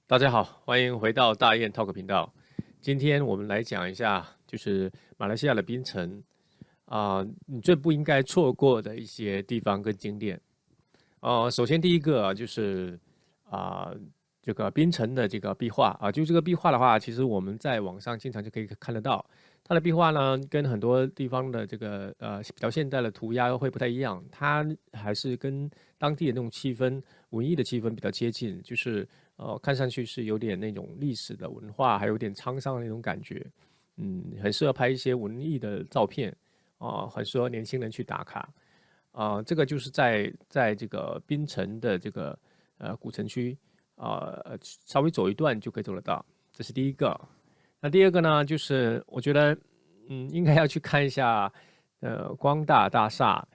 大家好，欢迎回到大雁 Talk 频道。今天我们来讲一下，就是马来西亚的槟城你最不应该错过的一些地方跟景点。首先第一个就是啊、这个槟城的这个壁画就这个壁画的话，其实我们在网上经常就可以看得到。它的壁画呢，跟很多地方的这个比较现代的涂鸦会不太一样，它还是跟当地的那种气氛、文艺的气氛比较接近，就是看上去是有点那种历史的文化，还有点沧桑的那种感觉。很适合拍一些文艺的照片很适合年轻人去打卡。这个就是在这个槟城的这个古城区稍微走一段就可以走得到，这是第一个。那第二个呢，就是我觉得应该要去看一下光大大厦，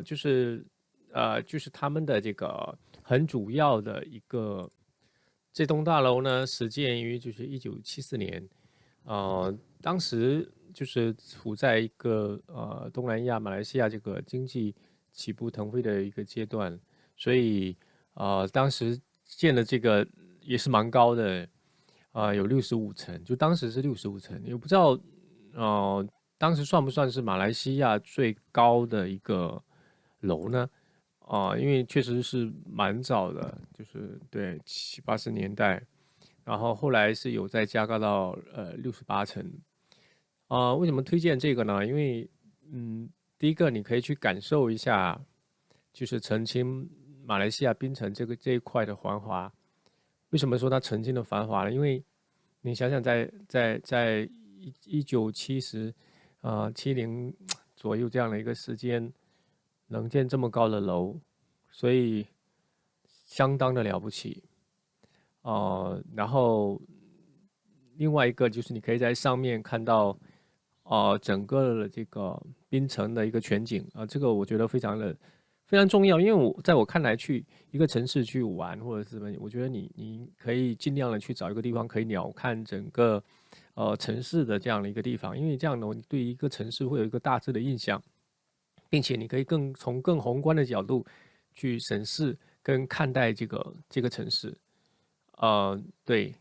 就是他们的这个很主要的一个这栋大楼呢，始建于就是1974年，当时就是处在一个东南亚马来西亚这个经济起步腾飞的一个阶段，所以当时建的这个也是蛮高的，有65层，就当时是65层，也不知道当时算不算是马来西亚最高的一个楼呢？因为确实是蛮早的，就是对70、80年代，然后后来是有再加高到68层。为什么推荐这个呢？因为第一个你可以去感受一下，就是澄清马来西亚槟城这一块的繁华。为什么说它曾经的繁华呢？因为你想想在197070左右这样的一个时间，能建这么高的楼，所以相当的了不起。然后另外一个就是你可以在上面看到整个的这个槟城的一个全景这个我觉得非常重要，因为在我看来，去一个城市去玩或者是什么，我觉得你可以尽量的去找一个地方可以鸟瞰整个城市的这样的一个地方，因为这样呢，你对一个城市会有一个大致的印象，并且你可以从更宏观的角度去审视跟看待这个城市。对。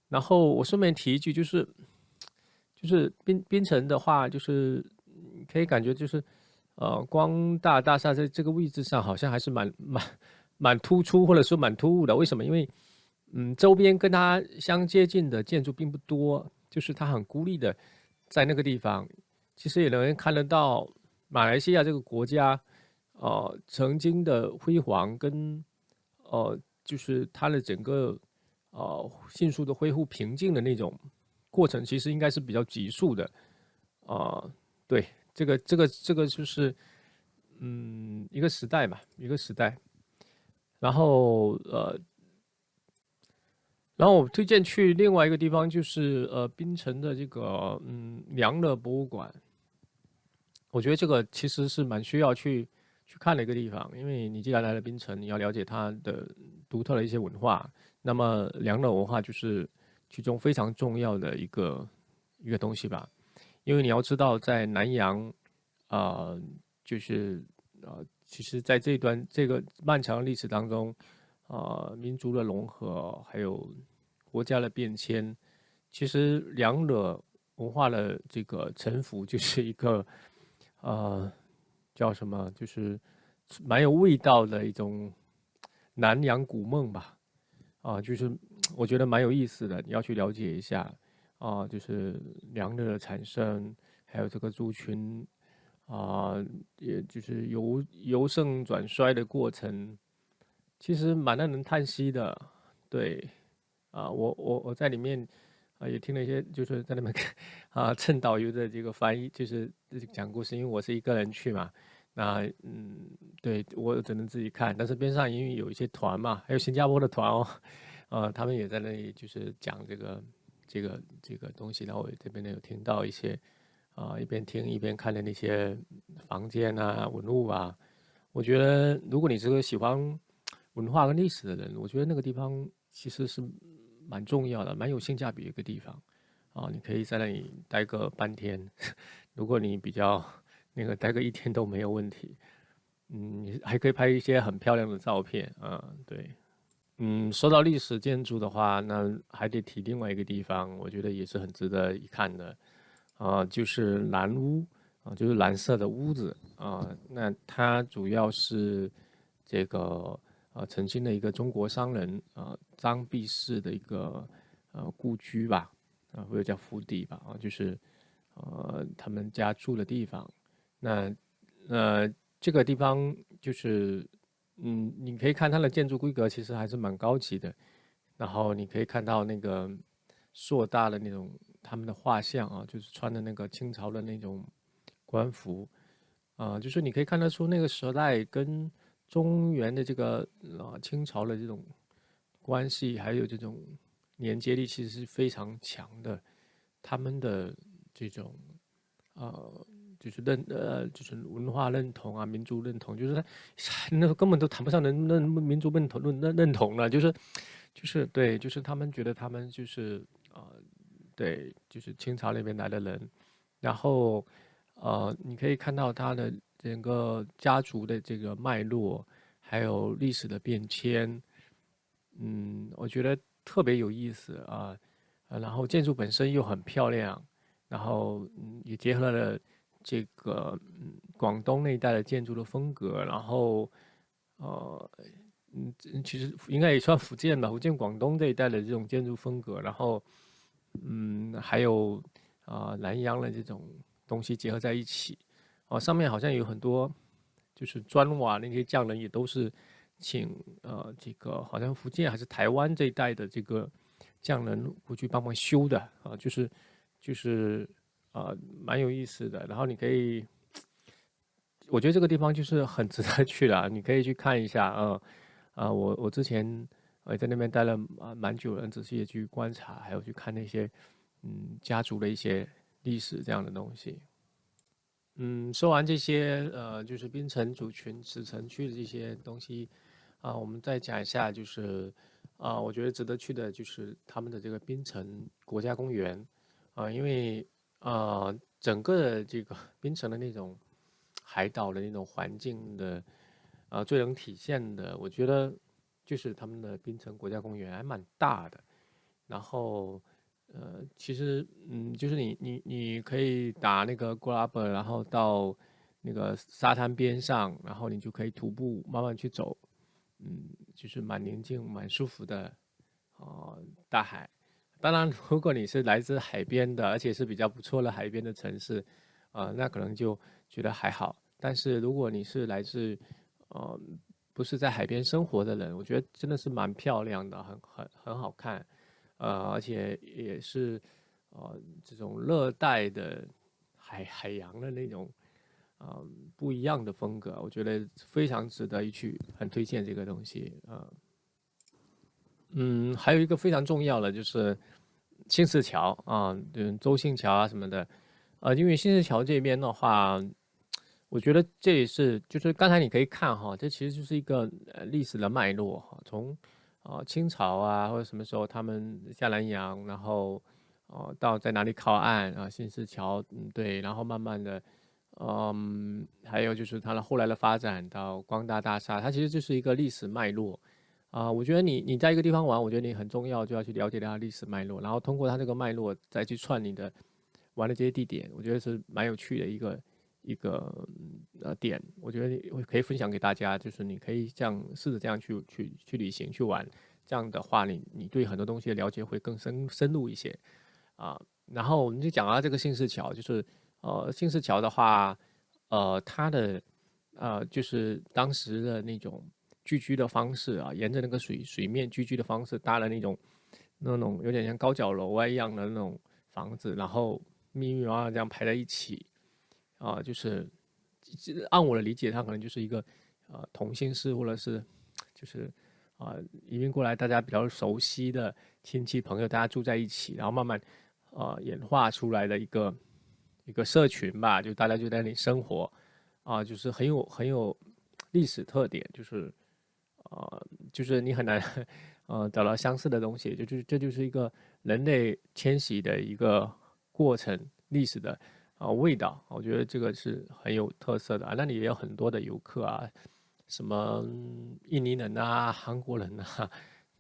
然后我顺便提一句，就是槟城的话，就是可以感觉就是光大大厦在这个位置上好像还是蛮突出，或者说蛮突兀的。为什么？因为周边跟它相接近的建筑并不多，就是它很孤立的在那个地方。其实也能看得到马来西亚这个国家，曾经的辉煌跟就是它的整个迅速的恢复平静的那种过程，其实应该是比较急速的。对，这个就是一个时代嘛，一个时代。然后我推荐去另外一个地方，就是槟城的这个良乐博物馆。我觉得这个其实是蛮需要去看的一个地方，因为你既然来了槟城，你要了解它的独特的一些文化。那么良乐文化就是其中非常重要的一个东西吧。因为你要知道，在南洋，就是其实在这个漫长的历史当中，民族的融合，还有国家的变迁，其实两者文化的这个沉浮，就是一个呃叫什么，就是蛮有味道的一种南洋古梦吧。就是我觉得蛮有意思的，你要去了解一下就是粮的产生，还有这个族群也就是由盛转衰的过程，其实蛮让人叹息的。对。我在里面也听了一些，就是在那边蹭导游的这个翻译，就是讲故事，因为我是一个人去嘛。那对我只能自己看，但是边上因为有一些团嘛，还有新加坡的团哦，他们也在那里就是讲这个东西，然后我这边呢有听到一些一边听一边看的那些房间文物我觉得如果你是个喜欢文化跟历史的人，我觉得那个地方其实是蛮重要的，蛮有性价比的一个地方你可以在那里待个半天，如果你比较那个待个1天都没有问题。你还可以拍一些很漂亮的照片对。说到历史建筑的话，那还得提另外一个地方，我觉得也是很值得一看的，就是蓝屋就是蓝色的屋子那它主要是这个曾经的一个中国商人张弼士的一个故居吧，或者叫府邸吧，就是他们家住的地方。那这个地方就是你可以看它的建筑规格其实还是蛮高级的，然后你可以看到那个硕大的那种他们的画像就是穿的那个清朝的那种官服就是你可以看得出那个时代跟中原的这个清朝的这种关系，还有这种连接力，其实是非常强的。他们的这种呃，就是文化认同民族认同，就是他那根本都谈不上民族认同了，就是对，就是他们觉得他们就是对，就是清朝那边来的人，然后你可以看到他的整个家族的这个脉络，还有历史的变迁，我觉得特别有意思然后建筑本身又很漂亮，然后也结合了这个广东那一带的建筑的风格，然后呃其实应该也算福建吧，福建广东这一带的这种建筑风格，然后还有南洋的这种东西结合在一起，上面好像有很多就是砖瓦那些匠人也都是请这个好像福建还是台湾这一带的这个匠人过去帮忙修的就是蛮有意思的。然后你可以，我觉得这个地方就是很值得去的你可以去看一下我之前在那边待了蛮久的，仔细的去观察，还有去看那些家族的一些历史这样的东西。说完这些就是槟城主群子城区的这些东西我们再讲一下，就是我觉得值得去的就是他们的这个槟城国家公园因为整个的这个槟城的那种海岛的那种环境的最能体现的，我觉得就是他们的槟城国家公园还蛮大的，然后其实就是你可以打那个 Grab，然后到那个沙滩边上，然后你就可以徒步慢慢去走，就是蛮宁静、蛮舒服的大海。当然，如果你是来自海边的，而且是比较不错的海边的城市，那可能就觉得还好。但是如果你是来自呃不是在海边生活的人，我觉得真的是蛮漂亮的，很好看。而且也是这种热带的海洋的那种不一样的风格，我觉得非常值得一去，很推荐这个东西还有一个非常重要的就是新市桥周信桥什么的因为新市桥这边的话，我觉得这也是就是刚才你可以看这其实就是一个历史的脉络从清朝或者什么时候他们下南洋，然后到在哪里靠岸新市桥对，然后慢慢的还有就是它的后来的发展到光大大厦，它其实就是一个历史脉络我觉得你在一个地方玩，我觉得你很重要就要去了解它的历史脉络，然后通过它这个脉络再去串你的玩的这些地点，我觉得是蛮有趣的一个点，我觉得我可以分享给大家，就是你可以试着这样去旅行去玩，这样的话你对很多东西的了解会更深入一些然后我们就讲到这个新市桥，就是新市桥的话，它的就是当时的那种聚居的方式沿着那个水面聚居的方式搭了那种有点像高脚楼一样的那种房子，然后密密麻麻这样排在一起就是按我的理解，它可能就是一个同心室，或者是就是移民过来大家比较熟悉的亲戚朋友，大家住在一起，然后慢慢演化出来的一个社群吧，就大家就在那里生活就是很有历史特点，就是你很难找到相似的东西，这就是一个人类迁徙的一个过程，历史的味道，我觉得这个是很有特色的那里也有很多的游客什么印尼人韩国人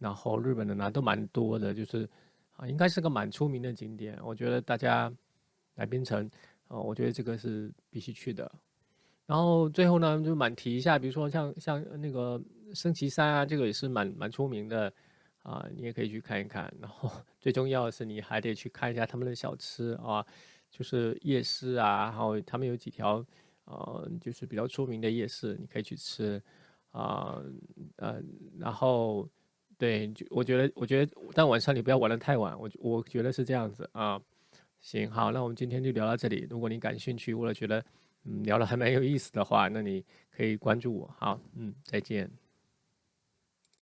然后日本的呢都蛮多的，就是应该是个蛮出名的景点。我觉得大家来槟城，我觉得这个是必须去的。然后最后呢，就满提一下，比如说像那个升旗山啊，这个也是蛮出名的你也可以去看一看。然后最重要的是，你还得去看一下他们的小吃就是夜市啊，然后他们有几条就是比较出名的夜市，你可以去吃啊然后对，我觉得，但晚上你不要玩得太晚，我觉得是这样子啊。行，好，那我们今天就聊到这里。如果你感兴趣，或者觉得聊得还蛮有意思的话，那你可以关注我。好，再见。